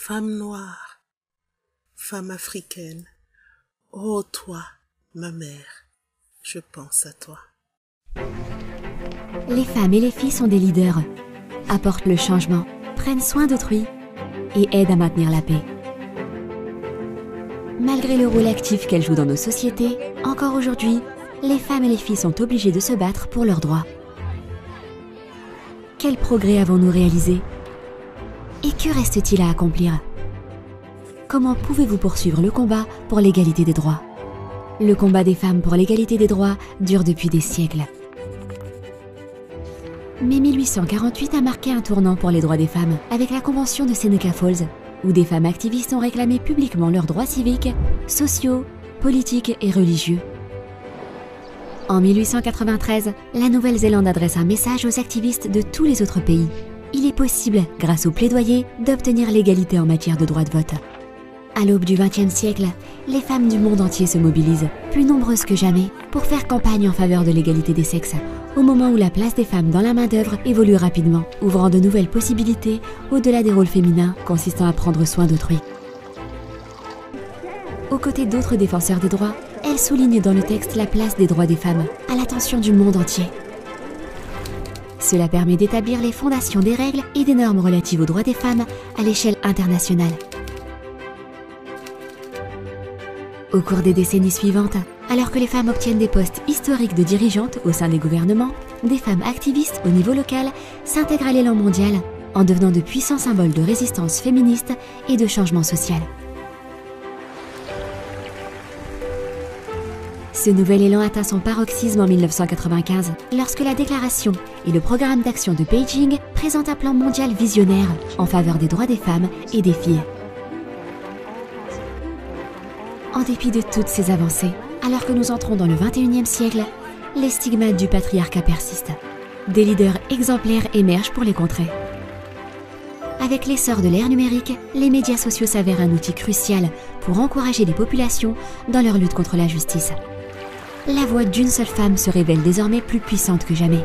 Femme noire, femme africaine, ô toi, ma mère, je pense à toi. Les femmes et les filles sont des leaders, apportent le changement, prennent soin d'autrui et aident à maintenir la paix. Malgré le rôle actif qu'elles jouent dans nos sociétés, encore aujourd'hui, les femmes et les filles sont obligées de se battre pour leurs droits. Quels progrès avons-nous réalisés? Et que reste-t-il à accomplir? Comment pouvez-vous poursuivre le combat pour l'égalité des droits? Le combat des femmes pour l'égalité des droits dure depuis des siècles. Mais 1848 a marqué un tournant pour les droits des femmes avec la Convention de Seneca Falls, où des femmes activistes ont réclamé publiquement leurs droits civiques, sociaux, politiques et religieux. En 1893, la Nouvelle-Zélande adresse un message aux activistes de tous les autres pays. Il est possible, grâce au plaidoyer, d'obtenir l'égalité en matière de droit de vote. À l'aube du XXe siècle, les femmes du monde entier se mobilisent, plus nombreuses que jamais, pour faire campagne en faveur de l'égalité des sexes, au moment où la place des femmes dans la main-d'œuvre évolue rapidement, ouvrant de nouvelles possibilités au-delà des rôles féminins consistant à prendre soin d'autrui. Aux côtés d'autres défenseurs des droits, elle souligne dans le texte la place des droits des femmes, à l'attention du monde entier. Cela permet d'établir les fondations des règles et des normes relatives aux droits des femmes à l'échelle internationale. Au cours des décennies suivantes, alors que les femmes obtiennent des postes historiques de dirigeantes au sein des gouvernements, des femmes activistes au niveau local s'intègrent à l'élan mondial en devenant de puissants symboles de résistance féministe et de changement social. Ce nouvel élan atteint son paroxysme en 1995, lorsque la déclaration et le programme d'action de Beijing présentent un plan mondial visionnaire en faveur des droits des femmes et des filles. En dépit de toutes ces avancées, alors que nous entrons dans le XXIe siècle, les stigmates du patriarcat persistent. Des leaders exemplaires émergent pour les contrer. Avec l'essor de l'ère numérique, les médias sociaux s'avèrent un outil crucial pour encourager les populations dans leur lutte contre l'injustice. La voix d'une seule femme se révèle désormais plus puissante que jamais.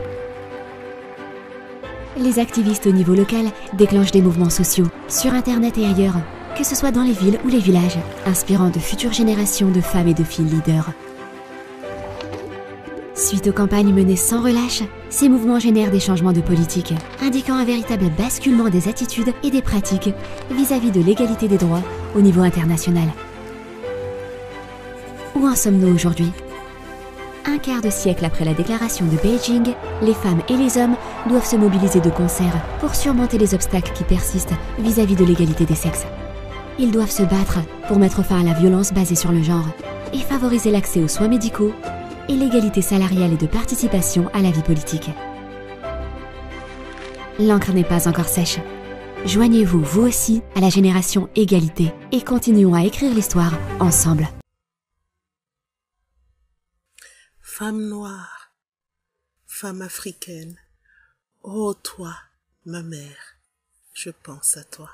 Les activistes au niveau local déclenchent des mouvements sociaux, sur Internet et ailleurs, que ce soit dans les villes ou les villages, inspirant de futures générations de femmes et de filles leaders. Suite aux campagnes menées sans relâche, ces mouvements génèrent des changements de politique, indiquant un véritable basculement des attitudes et des pratiques vis-à-vis de l'égalité des droits au niveau international. Où en sommes-nous aujourd'hui? Un quart de siècle après la déclaration de Beijing, les femmes et les hommes doivent se mobiliser de concert pour surmonter les obstacles qui persistent vis-à-vis de l'égalité des sexes. Ils doivent se battre pour mettre fin à la violence basée sur le genre et favoriser l'accès aux soins médicaux et l'égalité salariale et de participation à la vie politique. L'encre n'est pas encore sèche. Joignez-vous, vous aussi, à la génération égalité et continuons à écrire l'histoire ensemble. Femme noire, femme africaine, ô toi, ma mère, je pense à toi.